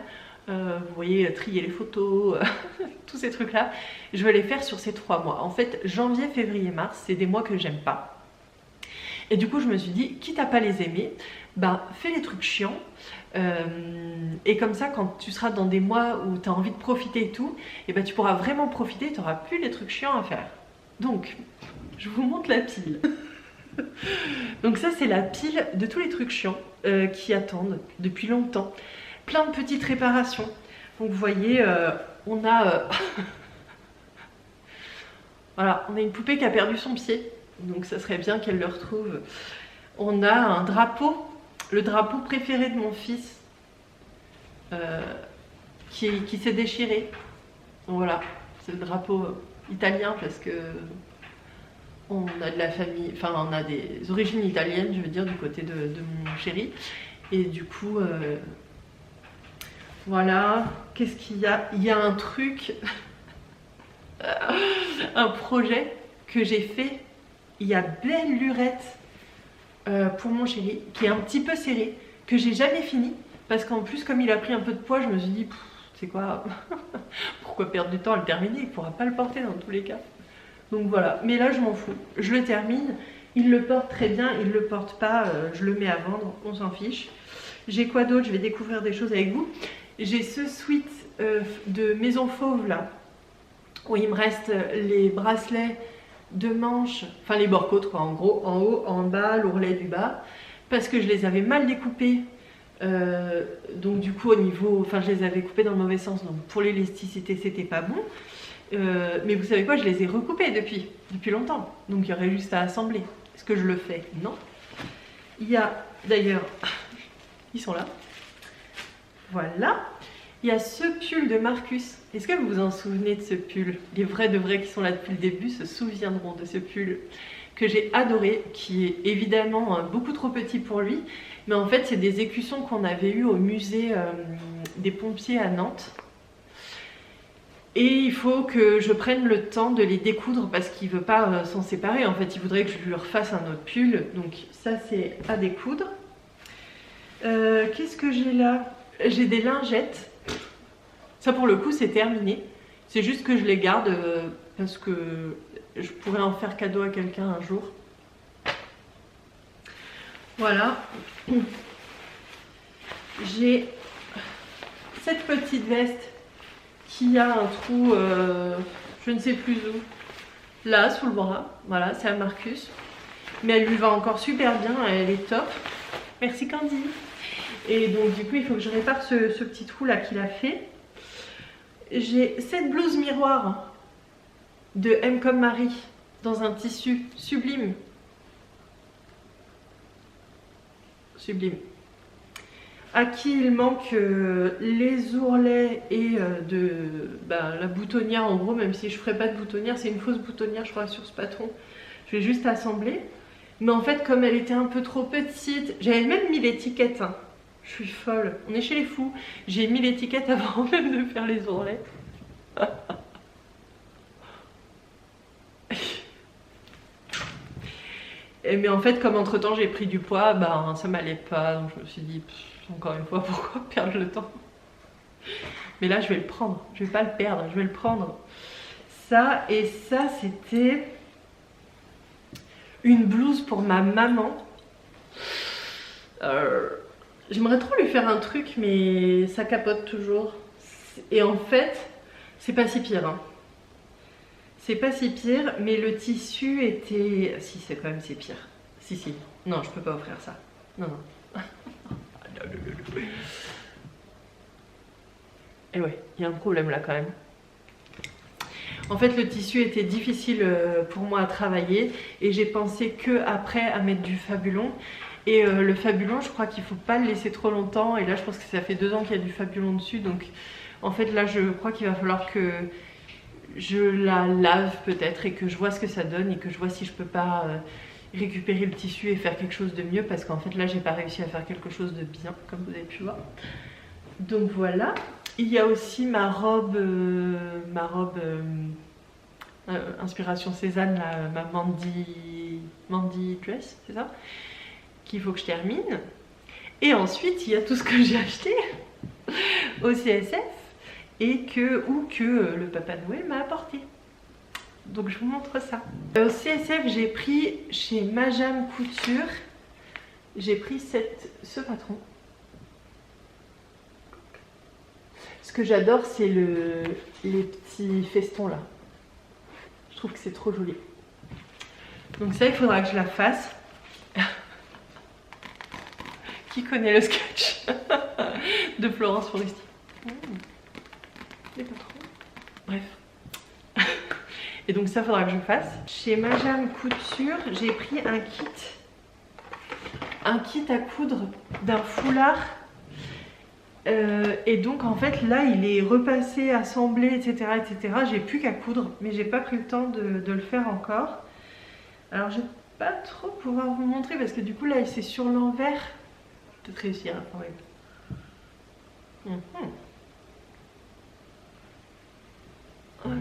Vous voyez, trier les photos, tous ces trucs là, je vais les faire sur ces 3 mois. En fait, janvier, février, mars, c'est des mois que j'aime pas. Et du coup, je me suis dit, quitte à pas les aimer, fais les trucs chiants. Et comme ça, quand tu seras dans des mois où tu as envie de profiter et tout, et tu pourras vraiment profiter, tu n'auras plus les trucs chiants à faire. Donc, je vous montre la pile. Donc ça c'est la pile de tous les trucs chiants qui attendent depuis longtemps. Plein de petites réparations. Donc vous voyez, on a voilà, on a une poupée qui a perdu son pied. Donc ça serait bien qu'elle le retrouve. On a un drapeau, le drapeau préféré de mon fils qui s'est déchiré. Donc voilà, c'est le drapeau italien parce que on a de la famille, enfin on a des origines italiennes, je veux dire, du côté de mon chéri. Et du coup, voilà. Qu'est-ce qu'il y a? Il y a un truc, un projet que j'ai fait. Il y a belle lurette pour mon chéri, qui est un petit peu serré, que j'ai jamais fini. Parce qu'en plus, comme il a pris un peu de poids, je me suis dit, c'est quoi? Pourquoi perdre du temps à le terminer? Il ne pourra pas le porter dans tous les cas. Donc voilà, mais là je m'en fous, je le termine, il le porte très bien, il le porte pas, je le mets à vendre, on s'en fiche. J'ai quoi d'autre? Je vais découvrir des choses avec vous. J'ai ce sweat de Maison Fauve là, où il me reste les bracelets de manches, enfin les bords-côtes quoi, en gros, en haut, en bas, l'ourlet du bas, parce que je les avais mal découpés. Donc du coup au niveau, enfin je les avais coupés dans le mauvais sens, donc pour l'élasticité c'était pas bon. Mais vous savez quoi, je les ai recoupés depuis longtemps. Donc il y aurait juste à assembler. Est-ce que je le fais? Non. Il y a d'ailleurs, ils sont là. Voilà. Il y a ce pull de Marcus. Est-ce que vous vous en souvenez de ce pull? Les vrais de vrais qui sont là depuis le début se souviendront de ce pull que j'ai adoré, qui est évidemment beaucoup trop petit pour lui. Mais en fait, c'est des écussons qu'on avait eu au musée des pompiers à Nantes. Et il faut que je prenne le temps de les découdre parce qu'il ne veut pas s'en séparer. En fait, il voudrait que je lui refasse un autre pull. Donc ça, c'est à découdre. Qu'est-ce que j'ai là? J'ai des lingettes. Ça, pour le coup, c'est terminé. C'est juste que je les garde parce que je pourrais en faire cadeau à quelqu'un un jour. Voilà. J'ai cette petite veste qui a un trou, je ne sais plus où, là, sous le bras. Voilà, c'est à Marcus. Mais elle lui va encore super bien, elle est top. Merci Candy. Et donc du coup, il faut que je répare ce petit trou là qu'il a fait. J'ai cette blouse miroir de M comme Marie dans un tissu sublime. sublime. À qui il manque les ourlets et la boutonnière en gros, même si je ferai pas de boutonnière, c'est une fausse boutonnière je crois sur ce patron. Je vais juste assembler. Mais en fait comme elle était un peu trop petite, j'avais même mis l'étiquette. Hein. Je suis folle, on est chez les fous. J'ai mis l'étiquette avant même de faire les ourlets. Mais en fait comme entre temps j'ai pris du poids, ça m'allait pas. Donc je me suis dit, encore une fois, pourquoi perdre le temps? Mais là je vais le prendre, je vais pas le perdre, je vais le prendre. Ça et ça c'était une blouse pour ma maman. J'aimerais trop lui faire un truc mais ça capote toujours. Et en fait c'est pas si pire hein. C'est pas si pire mais le tissu était... Si c'est quand même c'est pire. Si. Non je peux pas offrir ça. Non. Et ouais, il y a un problème là quand même. En fait le tissu était difficile pour moi à travailler et j'ai pensé que après à mettre du Fabulon. Et le Fabulon je crois qu'il faut pas le laisser trop longtemps et là je pense que ça fait 2 ans qu'il y a du Fabulon dessus. Donc en fait là je crois qu'il va falloir que je la lave peut-être et que je vois ce que ça donne et que je vois si je peux pas récupérer le tissu et faire quelque chose de mieux parce qu'en fait là j'ai pas réussi à faire quelque chose de bien comme vous avez pu voir. Donc voilà. Il y a aussi ma robe inspiration Cézanne, là, ma Mandy dress, c'est ça, qu'il faut que je termine. Et ensuite il y a tout ce que j'ai acheté au CSF et que le Papa Noël m'a apporté. Donc je vous montre ça. Au CSF j'ai pris chez Majam Couture, j'ai pris ce patron. Ce que j'adore c'est les petits festons là. Je trouve que c'est trop joli. Donc ça il faudra que je la fasse. Qui connaît le sketch de Florence Foresti? C'est pas trop. Bref. Et donc ça faudra que je fasse. Chez Majam Couture j'ai pris un kit à coudre d'un foulard. Et donc en fait là il est repassé, assemblé, etc. J'ai plus qu'à coudre, mais j'ai pas pris le temps de le faire encore. Alors je vais pas trop pouvoir vous montrer parce que du coup là c'est sur l'envers. Peut-être réussir à faire. Voilà.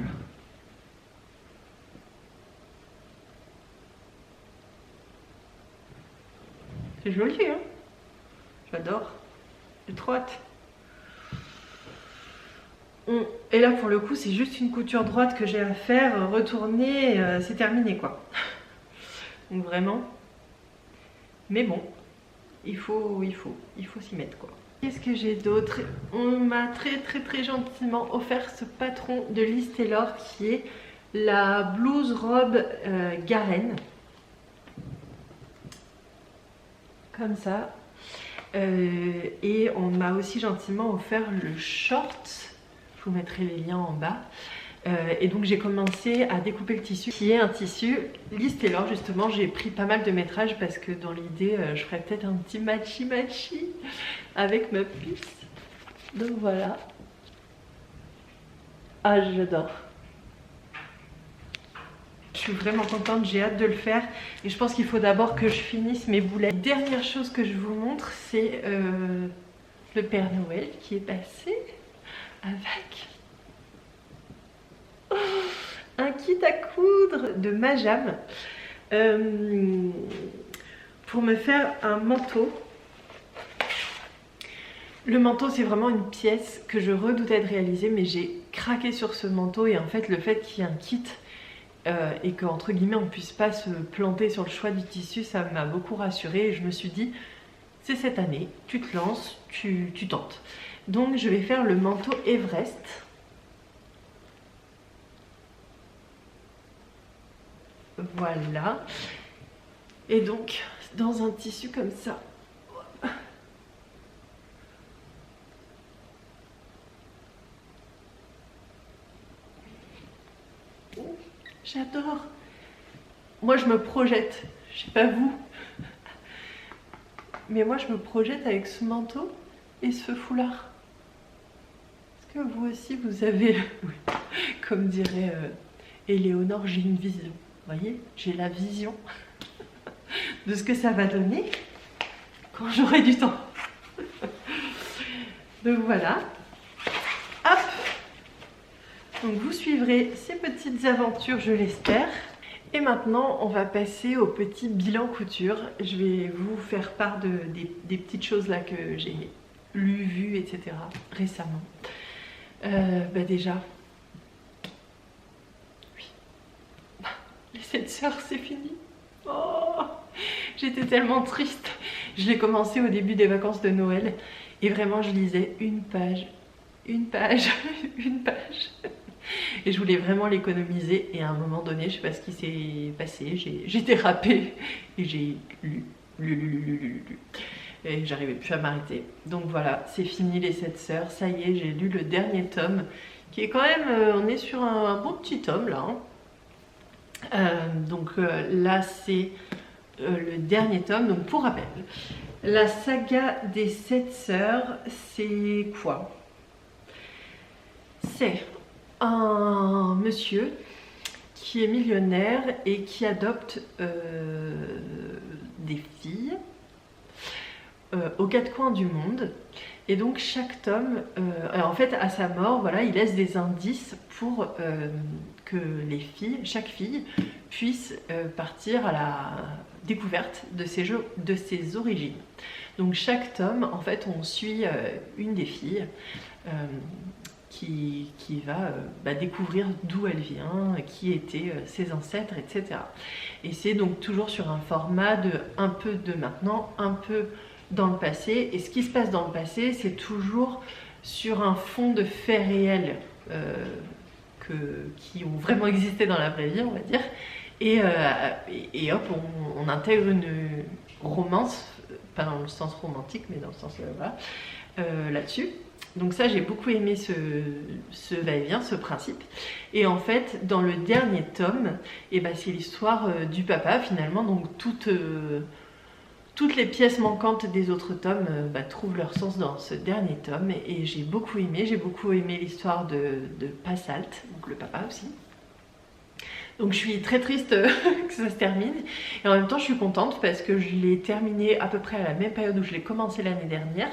C'est joli hein. J'adore. J'ai trop hâte. Et là pour le coup c'est juste une couture droite que j'ai à faire, retourner, c'est terminé quoi. Donc vraiment. Mais bon, il faut s'y mettre quoi. Qu'est-ce que j'ai d'autre? On m'a très gentiment offert ce patron de Liz Taylor qui est la blouse robe Garenne. Comme ça. Et on m'a aussi gentiment offert le short. Je vous mettrai les liens en bas. Et donc j'ai commencé à découper le tissu, qui est un tissu Liz Taylor justement. J'ai pris pas mal de métrage parce que dans l'idée je ferais peut-être un petit matchy avec ma puce. Donc voilà. Ah j'adore. Je suis vraiment contente, j'ai hâte de le faire et je pense qu'il faut d'abord que je finisse mes boulets. Dernière chose que je vous montre, c'est le Père Noël qui est passé avec un kit à coudre de Majam pour me faire un manteau. Le manteau c'est vraiment une pièce que je redoutais de réaliser mais j'ai craqué sur ce manteau et en fait le fait qu'il y ait un kit et qu'entre guillemets on puisse pas se planter sur le choix du tissu, ça m'a beaucoup rassurée et je me suis dit c'est cette année, tu te lances, tu tentes. Donc je vais faire le manteau Everest. Voilà. Et donc dans un tissu comme ça. J'adore. Moi je me projette, je sais pas vous, mais moi je me projette avec ce manteau et ce foulard. Est-ce que vous aussi vous avez, oui, comme dirait Éléonore, j'ai une vision. Vous voyez, j'ai la vision de ce que ça va donner quand j'aurai du temps. Donc voilà. Hop. Donc vous suivrez ces petites aventures, je l'espère. Et maintenant, on va passer au petit bilan couture. Je vais vous faire part des petites choses là que j'ai lues, vues, etc. récemment. Déjà, oui. Les 7 sœurs, c'est fini. Oh, j'étais tellement triste. Je l'ai commencé au début des vacances de Noël. Et vraiment, je lisais une page, une page. Et je voulais vraiment l'économiser. Et à un moment donné, je sais pas ce qui s'est passé, j'ai dérapé. Et j'ai lu. Et j'arrivais plus à m'arrêter. Donc voilà, c'est fini les 7 sœurs. Ça y est, j'ai lu le dernier tome. Qui est quand même, on est sur un bon petit tome là. Là, c'est le dernier tome. Donc pour rappel, la saga des 7 sœurs, c'est quoi? C'est un monsieur qui est millionnaire et qui adopte des filles aux 4 coins du monde. Et donc chaque tome, en fait à sa mort, voilà, il laisse des indices pour que les filles, chaque fille puisse partir à la découverte de ses origines. Donc chaque tome, en fait, on suit une des filles qui va découvrir d'où elle vient, qui étaient ses ancêtres, etc. Et c'est donc toujours sur un format de un peu de maintenant, un peu dans le passé. Et ce qui se passe dans le passé, c'est toujours sur un fond de faits réels qui ont vraiment existé dans la vraie vie, on va dire. Et hop, on intègre une romance, pas dans le sens romantique, mais dans le sens là-dessus. Donc ça, j'ai beaucoup aimé ce va-et-vient, ce principe. Et en fait, dans le dernier tome, c'est l'histoire du papa finalement. Donc toutes les pièces manquantes des autres tomes trouvent leur sens dans ce dernier tome. Et j'ai beaucoup aimé l'histoire de Passalt, donc le papa aussi. Donc je suis très triste que ça se termine. Et en même temps, je suis contente parce que je l'ai terminé à peu près à la même période où je l'ai commencé l'année dernière.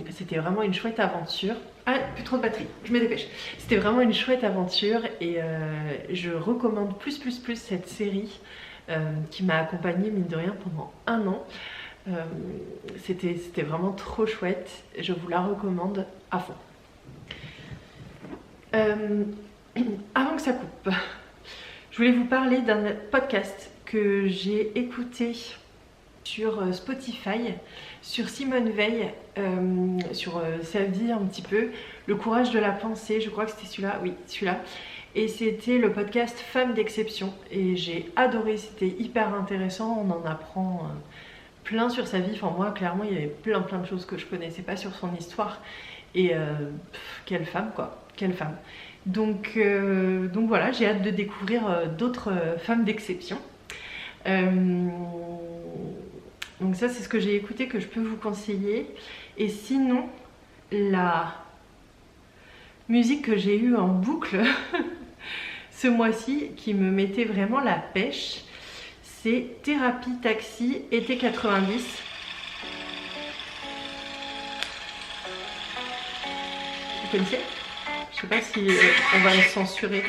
C'était vraiment une chouette aventure. Ah, plus trop de batterie, je me dépêche. C'était vraiment une chouette aventure et je recommande plus cette série qui m'a accompagnée mine de rien pendant 1 an. C'était vraiment trop chouette. Je vous la recommande à fond. Avant que ça coupe, je voulais vous parler d'un podcast que j'ai écouté sur Spotify, sur Simone Veil, sur sa vie un petit peu, le courage de la pensée, je crois que c'était celui-là, oui, celui-là. Et c'était le podcast Femme d'exception et j'ai adoré, c'était hyper intéressant, on en apprend plein sur sa vie. Enfin moi clairement il y avait plein de choses que je connaissais pas sur son histoire et quelle femme quoi, quelle femme. Donc voilà, j'ai hâte de découvrir d'autres femmes d'exception. Donc ça c'est ce que j'ai écouté que je peux vous conseiller. Et sinon la musique que j'ai eue en boucle ce mois-ci qui me mettait vraiment la pêche, c'est Thérapie Taxi été 90. Vous connaissez? Je sais pas si on va le censurer.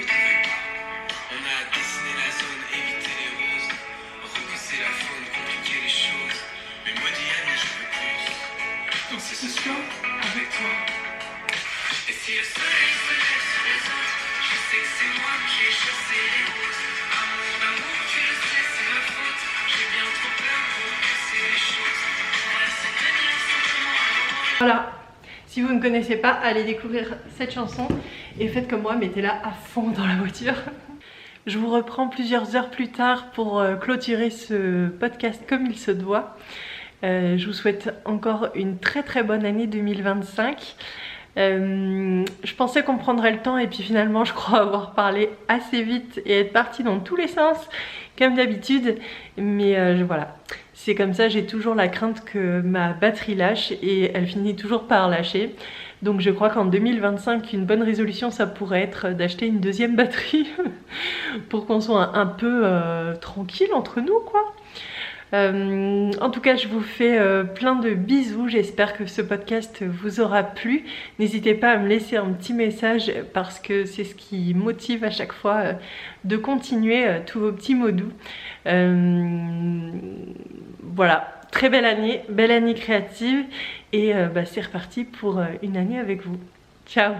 Avec toi. Et si le soleil se lève sur les autres, je sais que c'est moi qui ai chassé les roses. Amour, tu le sais, c'est ma faute. J'ai bien trop peur pour casser les choses. Voilà, c'est tenir simplement à l'eau. Voilà. Si vous ne connaissez pas, allez découvrir cette chanson et faites comme moi, mettez-la à fond dans la voiture. Je vous reprends plusieurs heures plus tard pour clôturer ce podcast comme il se doit. Je vous souhaite encore une très bonne année 2025. Je pensais qu'on prendrait le temps et puis finalement je crois avoir parlé assez vite et être partie dans tous les sens comme d'habitude, mais voilà. C'est comme ça, j'ai toujours la crainte que ma batterie lâche et elle finit toujours par lâcher. Donc je crois qu'en 2025, une bonne résolution, ça pourrait être d'acheter une deuxième batterie pour qu'on soit un peu tranquille entre nous, quoi. En tout cas, je vous fais plein de bisous. J'espère que ce podcast vous aura plu. N'hésitez pas à me laisser un petit message parce que c'est ce qui motive à chaque fois de continuer tous vos petits mots doux. Voilà, très belle année créative et c'est reparti pour une année avec vous. Ciao!